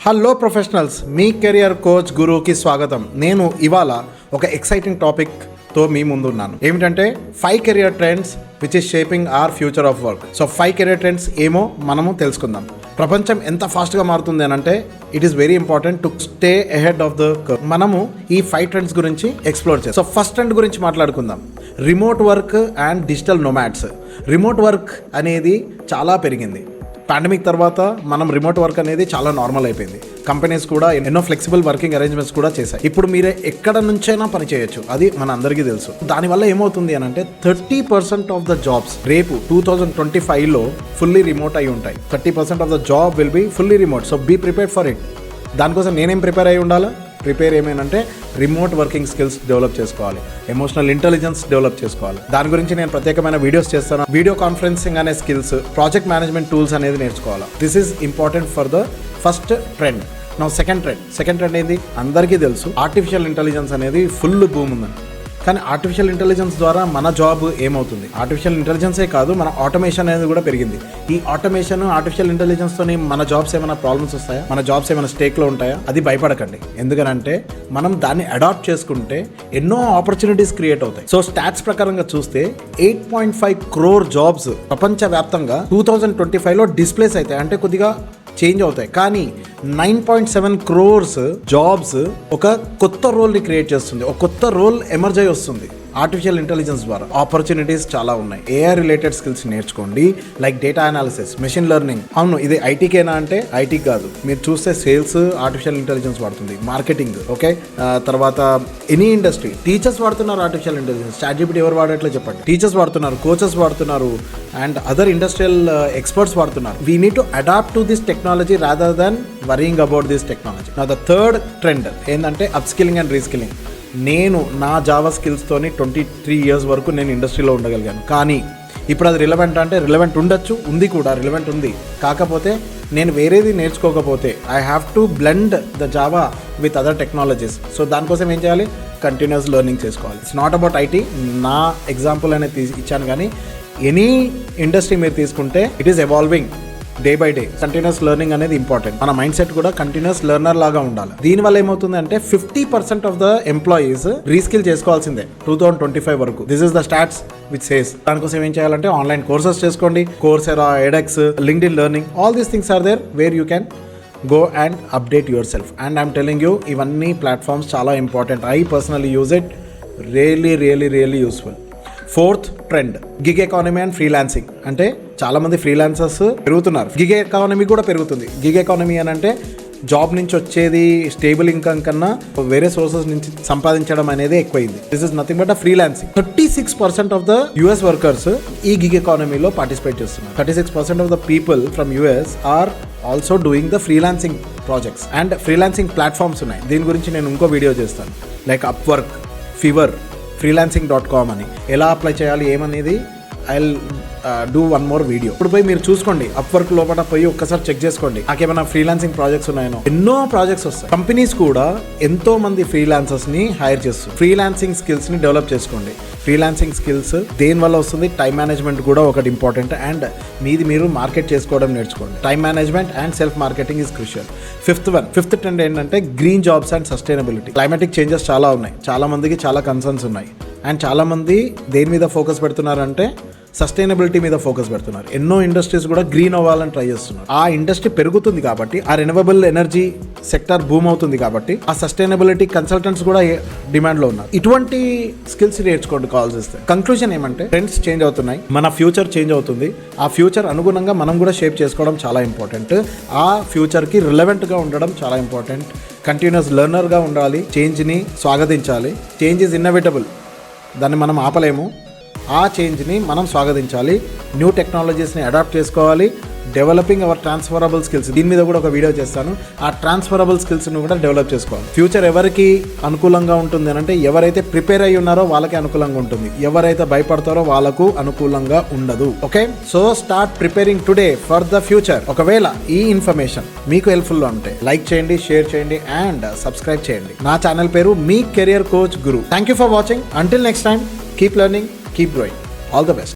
Hello professionals, మీ career coach గురుకి స్వాగతం. నేను ఇవాళ ఒక ఎక్సైటింగ్ టాపిక్తో మీ ముందు ఉన్నాను. ఏమిటంటే 5 career trends which is shaping our future of work. So 5 career trends ఏమో మనము తెలుసుకుందాం. ప్రపంచం ఎంత ఫాస్ట్గా మారుతుంది అని అంటే it is very important to stay ahead of the curve. మనము ఈ 5 ట్రెండ్స్ గురించి ఎక్స్ప్లోర్ చేస్తాం. సో ఫస్ట్ ట్రెండ్ గురించి మాట్లాడుకుందాం. Remote work and digital nomads. Remote work అనేది చాలా పెరిగింది. పాండమిక్ తర్వాత మనం రిమోట్ వర్క్ అనేది చాలా నార్మల్ అయిపోయింది. కంపెనీస్ కూడా ఎన్నో ఫ్లెక్సిబుల్ వర్కింగ్ అరేంజ్మెంట్స్ కూడా చేశాయి. ఇప్పుడు మీరే ఎక్కడ నుంచైనా పని చేయొచ్చు, అది మన అందరికీ తెలుసు. దానివల్ల ఏమవుతుంది అని అంటే 30% ఆఫ్ ద జాబ్స్ రేపు 2025లో ఫుల్లీ రిమోట్ అయి ఉంటాయి. 30% of the job will be fully remote. So be prepared for it. దానికోసం నేనేం ప్రిపేర్ అయి ఉండాలా? ప్రిపేర్ ఏమేనంటే రిమోట్ వర్కింగ్ స్కిల్స్ డెవలప్ చేసుకోవాలి, ఎమోషనల్ ఇంటెలిజెన్స్ డెవలప్ చేసుకోవాలి. దాని గురించి నేను ప్రత్యేకమైన వీడియోస్ చేస్తాను. వీడియో కాన్ఫరెన్సింగ్ అనే స్కిల్స్, ప్రాజెక్ట్ మేనేజ్మెంట్ టూల్స్ అనేది నేర్చుకోవాలి. This is important for the first trend. నా సెకండ్ ట్రెండ్ ఏంది? అందరికీ తెలుసు, ఆర్టిఫిషియల్ ఇంటెలిజెన్స్ అనేది ఫుల్ బూమ్ ఉందని. కానీ ఆర్టిఫిషియల్ ఇంటెలిజెన్స్ ద్వారా మన జాబ్ ఏమవుతుంది? ఆర్టిఫిషియల్ ఇంటెలిజెన్సే కాదు, మన ఆటోమేషన్ అనేది కూడా పెరిగింది. ఈ ఆటోమేషన్, ఆర్టిఫిషియల్ ఇంటెలిజెన్స్తోని మన జాబ్స్ ఏమైనా ప్రాబ్లమ్స్ వస్తాయా? మన జాబ్స్ ఏమైనా స్టేక్లో ఉంటాయా? అది భయపడకండి. ఎందుకనంటే మనం దాన్ని అడాప్ట్ చేసుకుంటే ఎన్నో ఆపర్చునిటీస్ క్రియేట్ అవుతాయి. సో స్టాట్స్ ప్రకారంగా చూస్తే 8.5 crore జాబ్స్ ప్రపంచవ్యాప్తంగా 2025లో డిస్ప్లేస్ అవుతాయి, అంటే కొద్దిగా చేంజ్ అవుతాయి. కానీ 9.7 crores జాబ్స్ ఒక కొత్త రోల్ని క్రియేట్ చేస్తుంది, ఒక కొత్త రోల్ ఎమర్జ్ అయి వస్తుంది ఆర్టిఫిషియల్ ఇంటెలిజెన్స్ ద్వారా. ఆపర్చునిటీస్ చాలా ఉన్నాయి. ఏఐ రిలేటెడ్ స్కిల్స్ నేర్చుకోండి, like data analysis, machine learning. అవును, ఇది ఐటీకేనా అంటే ఐటీ కాదు. మీరు చూస్తే సేల్స్ ఆర్టిఫిషియల్ ఇంటెలిజెన్స్ వాడుతుంది, మార్కెటింగ్, ఓకే, తర్వాత ఎనీ ఇండస్ట్రీ. టీచర్స్ వాడుతున్నారు ఆర్టిఫిషియల్ ఇంటెలిజెన్స్. ChatGPT ఎవరు వాడట్లే చెప్పండి? టీచర్స్ వాడుతున్నారు, కోచెస్ వాడుతున్నారు, అండ్ అదర్ ఇండస్ట్రియల్ ఎక్స్పర్ట్స్ వాడుతున్నారు. We need to adapt to this technology rather than worrying about this technology. నా ద థర్డ్ ట్రెండ్ ఏంటంటే అప్ స్కిల్లింగ్ అండ్ రీస్కిల్లింగ్. నేను నా జావా స్కిల్స్తోని 23 years వరకు నేను ఇండస్ట్రీలో ఉండగలిగాను. కానీ ఇప్పుడు అది రిలవెంట్ అంటే రిలవెంట్ ఉండొచ్చు, ఉంది కూడా, రిలవెంట్ ఉంది. కాకపోతే నేను వేరేది నేర్చుకోకపోతే I have to blend the Java with other technologies. So దానికోసం ఏం చేయాలి? కంటిన్యూస్ లెర్నింగ్ చేసుకోవాలి. It's not about IT. నా ఎగ్జాంపుల్ అనేది ఇచ్చాను, కానీ ఎనీ ఇండస్ట్రీ మీరు తీసుకుంటే it is evolving day by day. Continuous learning అనేది ఇంపార్టెంట్. మన మైండ్ సెట్ కూడా కంటిన్యూస్ లెర్నర్ లాగా ఉండాలి. దీనివల్ల ఏమవుతుంది అంటే 50% ఆఫ్ ద ఎంప్లాయీస్ రీస్కిల్ చేసుకోవాల్సిందే 2025 వరకు. This is the stats which says. దానికోసం ఏం చేయాలంటే ఆన్లైన్ కోర్సెస్ చేసుకోండి. Coursera, edX, LinkedIn learning, all these things are there where you can go and update yourself. And I'm telling you, ఇవన్నీ platforms చాలా important. I personally use it. really useful. Fourth trend gig economy and freelancing. అంటే చాలామంది freelancers పెరుగుతున్నారు, gig economy కూడా పెరుగుతుంది. Gig economy అని అంటే job నుంచి వచ్చేది స్టేబుల్ ఇన్కమ్ కన్నా వేరే సోర్సెస్ నుంచి సంపాదించడం అనేది ఎక్కువైంది. This is nothing but a freelancing. 36% of the US workers ఈ గిగ్ ఎకానమీలో పార్టిసిపేట్ చేస్తున్నారు. 36% of the people from US are also doing the freelancing projects. And freelancing platforms ఉన్నాయి. దీని గురించి నేను ఇంకో వీడియో చేస్తాను, లైక్ అప్వర్క్, ఫీవర్, freelancing.com అని. ఎలా అప్లై చేయాలి ఏమనేది I will do one more video. ఇప్పుడు పోయి మీరు చూసుకోండి, అప్వర్క్ లోపల పోయి ఒక్కసారి చెక్ చేసుకోండి, నాకేమైనా ఫ్రీలాన్సింగ్ ప్రాజెక్ట్స్ ఉన్నాయో. ఎన్నో ప్రాజెక్ట్స్ వస్తాయి. కంపెనీస్ కూడా ఎంతో మంది ఫ్రీలాన్సర్స్ ని హైర్ చేస్తారు. ఫ్రీలాన్సింగ్ స్కిల్స్ ని డెవలప్ చేసుకోండి. ఫ్రీలాన్సింగ్ స్కిల్స్ దేని వల్ల వస్తుంది? టైం మేనేజ్మెంట్ కూడా ఒకటి ఇంపార్టెంట్. అండ్ మీది మీరు మార్కెట్ చేసుకోవడం నేర్చుకోండి. Time management and self marketing is crucial. Fifth trend ఏంటంటే green jobs and sustainability. Climatic changes చాలా ఉన్నాయి, చాలా మందికి చాలా కన్సర్న్స్ ఉన్నాయి. అండ్ చాలా మంది దేని మీద ఫోకస్ పెడుతున్నారంటే సస్టైనబిలిటీ మీద ఫోకస్ పెడుతున్నారు. ఎన్నో ఇండస్ట్రీస్ కూడా గ్రీన్ అవ్వాలని ట్రై చేస్తున్నారు. ఆ ఇండస్ట్రీ పెరుగుతుంది కాబట్టి, ఆ రెన్యూవబుల్ ఎనర్జీ సెక్టర్ బూమ్ అవుతుంది కాబట్టి, ఆ సస్టైనబిలిటీ కన్సల్టెంట్స్ కూడా డిమాండ్లో ఉన్నారు. ఇటువంటి స్కిల్స్ నేర్చుకోండి కాల్స్ ఇస్తే. కంక్లూజన్ ఏమంటే ట్రెండ్స్ చేంజ్ అవుతున్నాయి, మన ఫ్యూచర్ చేంజ్ అవుతుంది. ఆ ఫ్యూచర్ అనుగుణంగా మనం కూడా షేప్ చేసుకోవడం చాలా ఇంపార్టెంట్. ఆ ఫ్యూచర్కి రిలవెంట్గా ఉండడం చాలా ఇంపార్టెంట్. కంటిన్యూస్ లెర్నర్గా ఉండాలి. చేంజ్ని స్వాగతించాలి. చేంజ్ ఈజ్ ఇన్నోవేటబుల్, దాన్ని మనం ఆపలేము. ఆ చేంజ్ని మనం స్వాగతించాలి. న్యూ టెక్నాలజీస్ని అడాప్ట్ చేసుకోవాలి. డెవలపింగ్ అవర్ ట్రాన్స్ఫరబుల్ స్కిల్స్, దీని మీద కూడా ఒక వీడియో చేస్తాను. ఆ ట్రాన్స్ఫరబుల్ స్కిల్స్ని కూడా డెవలప్ చేసుకోవాలి. ఫ్యూచర్ ఎవరికి అనుకూలంగా ఉంటుంది అని అంటే ఎవరైతే ప్రిపేర్ అయ్యి ఉన్నారో వాళ్ళకి అనుకూలంగా ఉంటుంది, ఎవరైతే భయపడతారో వాళ్ళకు అనుకూలంగా ఉండదు. Okay, so start preparing today for the future. ఒకవేళ ఈ ఇన్ఫర్మేషన్ మీకు హెల్ప్ఫుల్గా ఉంటే లైక్ చేయండి, షేర్ చేయండి అండ్ సబ్స్క్రైబ్ చేయండి. నా ఛానల్ పేరు మీ career coach Guru. Thank you for watching. Until next time, keep learning, keep growing. All the best.